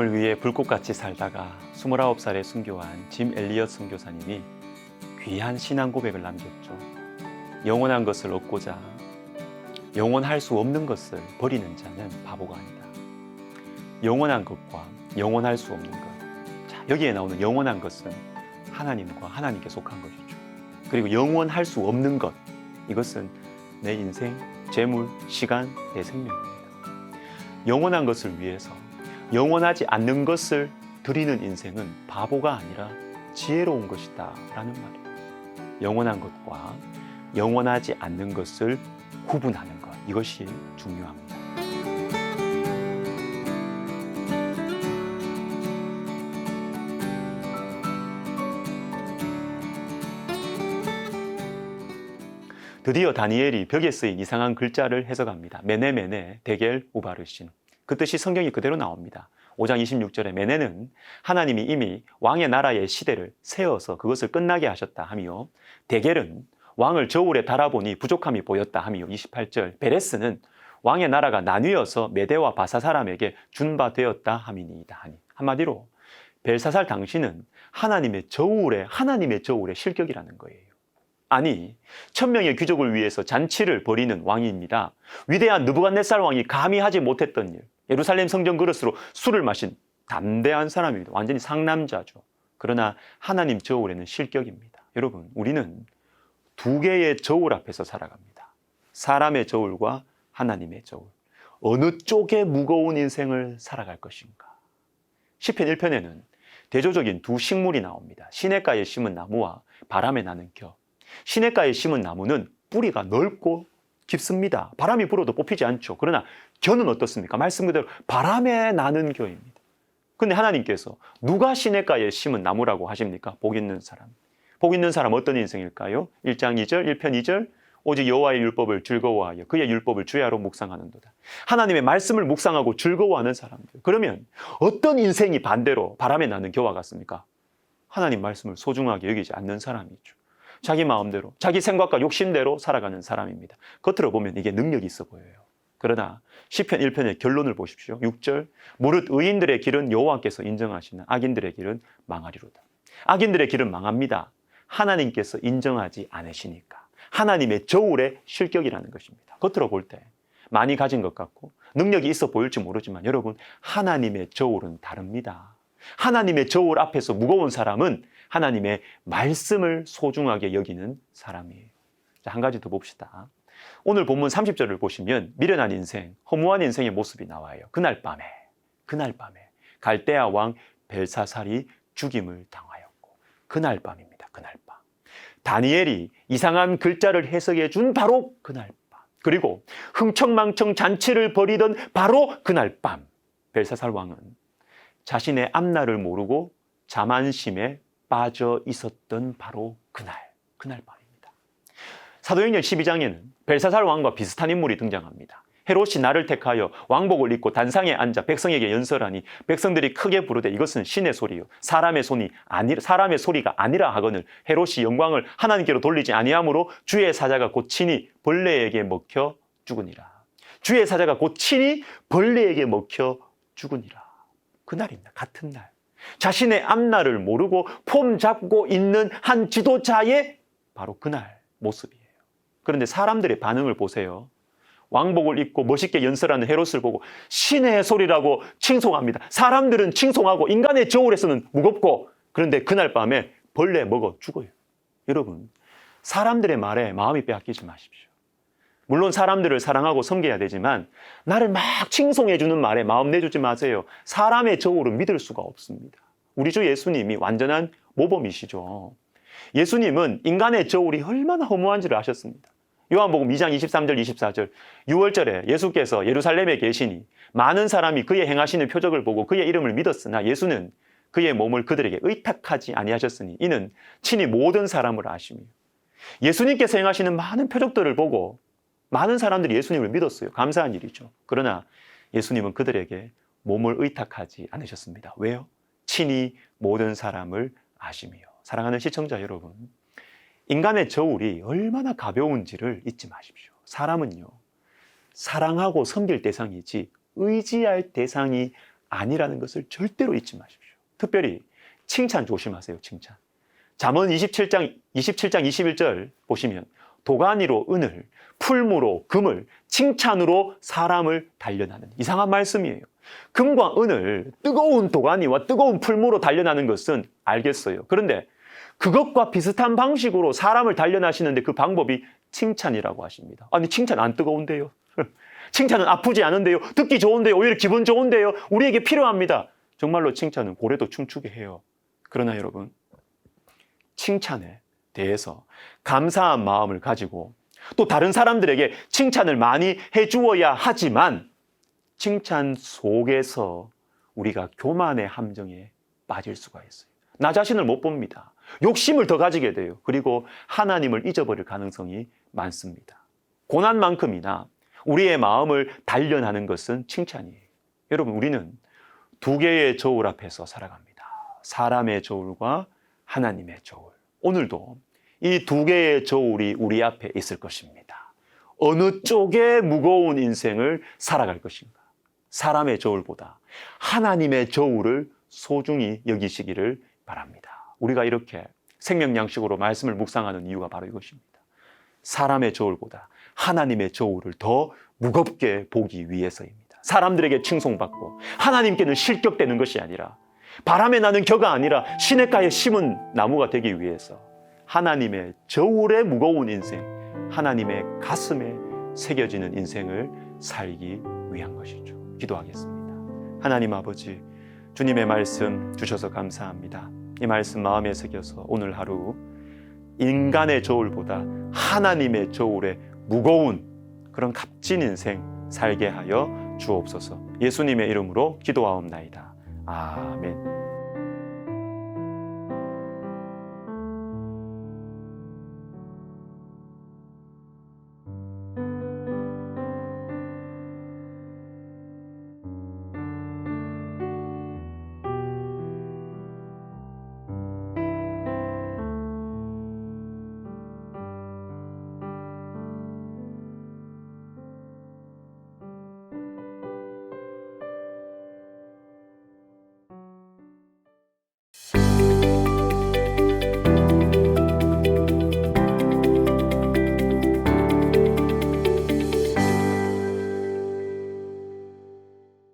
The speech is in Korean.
하나님을 위해 불꽃같이 살다가 29살에 순교한 짐 엘리엇 선교사님이 귀한 신앙 고백을 남겼죠. 영원한 것을 얻고자 영원할 수 없는 것을 버리는 자는 바보가 아니다. 영원한 것과 영원할 수 없는 것. 자, 여기에 나오는 영원한 것은 하나님과 하나님께 속한 것이죠. 그리고 영원할 수 없는 것. 이것은 내 인생, 재물, 시간, 내 생명입니다. 영원한 것을 위해서 영원하지 않는 것을 드리는 인생은 바보가 아니라 지혜로운 것이다 라는 말이에요. 영원한 것과 영원하지 않는 것을 구분하는 것, 이것이 중요합니다. 드디어 다니엘이 벽에 쓰인 이상한 글자를 해석합니다. 메네메네 데겔 우바르신. 그 뜻이 성경이 그대로 나옵니다. 5장 26절에 메네는 하나님이 이미 왕의 나라의 시대를 세워서 그것을 끝나게 하셨다 하며, 데겔은 왕을 저울에 달아보니 부족함이 보였다 하며, 28절 베레스는 왕의 나라가 나뉘어서 메대와 바사 사람에게 준 바 되었다 함이니이다 하니. 한마디로 벨사살 당신은 하나님의 저울의 실격이라는 거예요. 아니, 1000명의 귀족을 위해서 잔치를 벌이는 왕입니다. 위대한 느부갓네살 왕이 감히 하지 못했던 일, 예루살렘 성전 그릇으로 술을 마신 담대한 사람입니다. 완전히 상남자죠. 그러나 하나님 저울에는 실격입니다. 여러분, 우리는 두 개의 저울 앞에서 살아갑니다. 사람의 저울과 하나님의 저울. 어느 쪽에 무거운 인생을 살아갈 것인가? 시편 1편에는 대조적인 두 식물이 나옵니다. 시냇가에 심은 나무와 바람에 나는 겨. 시냇가에 심은 나무는 뿌리가 넓고 깊습니다. 바람이 불어도 뽑히지 않죠. 그러나 겨는 어떻습니까? 말씀 그대로 바람에 나는 겨입니다. 근데 하나님께서 누가 시냇가에 심은 나무라고 하십니까? 복 있는 사람. 복 있는 사람 어떤 인생일까요? 1장 2절, 1편 2절. 오직 여호와의 율법을 즐거워하여 그의 율법을 주야로 묵상하는도다. 하나님의 말씀을 묵상하고 즐거워하는 사람들. 그러면 어떤 인생이 반대로 바람에 나는 겨와 같습니까? 하나님 말씀을 소중하게 여기지 않는 사람이죠. 자기 마음대로, 자기 생각과 욕심대로 살아가는 사람입니다. 겉으로 보면 이게 능력이 있어 보여요. 그러나 시편 1편의 결론을 보십시오. 6절, 무릇 의인들의 길은 여호와께서 인정하시나 악인들의 길은 망하리로다. 악인들의 길은 망합니다. 하나님께서 인정하지 않으시니까. 하나님의 저울의 실격이라는 것입니다. 겉으로 볼 때 많이 가진 것 같고 능력이 있어 보일지 모르지만 여러분, 하나님의 저울은 다릅니다. 하나님의 저울 앞에서 무거운 사람은 하나님의 말씀을 소중하게 여기는 사람이에요. 자, 한 가지 더 봅시다. 오늘 본문 30절을 보시면 미련한 인생, 허무한 인생의 모습이 나와요. 그날 밤에 갈대아 왕 벨사살이 죽임을 당하였고, 그날 밤입니다. 그날 밤. 다니엘이 이상한 글자를 해석해 준 바로 그날 밤. 그리고 흥청망청 잔치를 벌이던 바로 그날 밤. 벨사살 왕은 자신의 앞날을 모르고 자만심에 빠져 있었던 바로 그날 밤입니다. 사도행전 12장에는 벨사살 왕과 비슷한 인물이 등장합니다. 헤롯이 나를 택하여 왕복을 입고 단상에 앉아 백성에게 연설하니 백성들이 크게 부르되 이것은 신의 소리요 사람의 소리가 아니라 하거늘 헤롯이 영광을 하나님께로 돌리지 아니하므로 주의 사자가 곧 친히 벌레에게 먹혀 죽으니라. 주의 사자가 곧 친히 벌레에게 먹혀 죽으니라. 그날입니다. 같은 날. 자신의 앞날을 모르고 폼 잡고 있는 한 지도자의 바로 그날 모습이에요. 그런데 사람들의 반응을 보세요. 왕복을 입고 멋있게 연설하는 헤롯을 보고 신의 소리라고 칭송합니다. 사람들은 칭송하고 인간의 저울에서는 무겁고, 그런데 그날 밤에 벌레 먹어 죽어요. 여러분, 사람들의 말에 마음이 빼앗기지 마십시오. 물론 사람들을 사랑하고 섬겨야 되지만 나를 막 칭송해 주는 말에 마음 내주지 마세요. 사람의 저울은 믿을 수가 없습니다. 우리 주 예수님이 완전한 모범이시죠. 예수님은 인간의 저울이 얼마나 허무한지를 아셨습니다. 요한복음 2장 23절 24절 6월절에 예수께서 예루살렘에 계시니 많은 사람이 그의 행하시는 표적을 보고 그의 이름을 믿었으나 예수는 그의 몸을 그들에게 의탁하지 아니하셨으니 이는 친히 모든 사람을 아시며. 예수님께서 행하시는 많은 표적들을 보고 많은 사람들이 예수님을 믿었어요. 감사한 일이죠. 그러나 예수님은 그들에게 몸을 의탁하지 않으셨습니다. 왜요? 친히 모든 사람을 아시며. 사랑하는 시청자 여러분, 인간의 저울이 얼마나 가벼운지를 잊지 마십시오. 사람은요, 사랑하고 섬길 대상이지 의지할 대상이 아니라는 것을 절대로 잊지 마십시오. 특별히 칭찬 조심하세요. 칭찬. 잠언 27장 21절 보시면 도가니로 은을, 풀무로 금을, 칭찬으로 사람을 단련하는 이상한 말씀이에요. 금과 은을 뜨거운 도가니와 뜨거운 풀무로 단련하는 것은 알겠어요. 그런데 그것과 비슷한 방식으로 사람을 단련하시는데 그 방법이 칭찬이라고 하십니다. 아니 칭찬 안 뜨거운데요. 칭찬은 아프지 않은데요. 듣기 좋은데요. 오히려 기분 좋은데요. 우리에게 필요합니다. 정말로 칭찬은 고래도 춤추게 해요. 그러나 여러분, 칭찬에 대해서 감사한 마음을 가지고 또 다른 사람들에게 칭찬을 많이 해주어야 하지만 칭찬 속에서 우리가 교만의 함정에 빠질 수가 있어요. 나 자신을 못 봅니다. 욕심을 더 가지게 돼요. 그리고 하나님을 잊어버릴 가능성이 많습니다. 고난만큼이나 우리의 마음을 단련하는 것은 칭찬이에요. 여러분, 우리는 두 개의 저울 앞에서 살아갑니다. 사람의 저울과 하나님의 저울. 오늘도 이 두 개의 저울이 우리 앞에 있을 것입니다. 어느 쪽에 무거운 인생을 살아갈 것인가? 사람의 저울보다 하나님의 저울을 소중히 여기시기를 바랍니다. 우리가 이렇게 생명양식으로 말씀을 묵상하는 이유가 바로 이것입니다. 사람의 저울보다 하나님의 저울을 더 무겁게 보기 위해서입니다. 사람들에게 칭송받고 하나님께는 실격되는 것이 아니라 바람에 나는 겨가 아니라 시냇가에 심은 나무가 되기 위해서 하나님의 저울의 무거운 인생, 하나님의 가슴에 새겨지는 인생을 살기 위한 것이죠. 기도하겠습니다. 하나님 아버지, 주님의 말씀 주셔서 감사합니다. 이 말씀 마음에 새겨서 오늘 하루 인간의 저울보다 하나님의 저울의 무거운 그런 값진 인생 살게 하여 주옵소서. 예수님의 이름으로 기도하옵나이다. 아멘.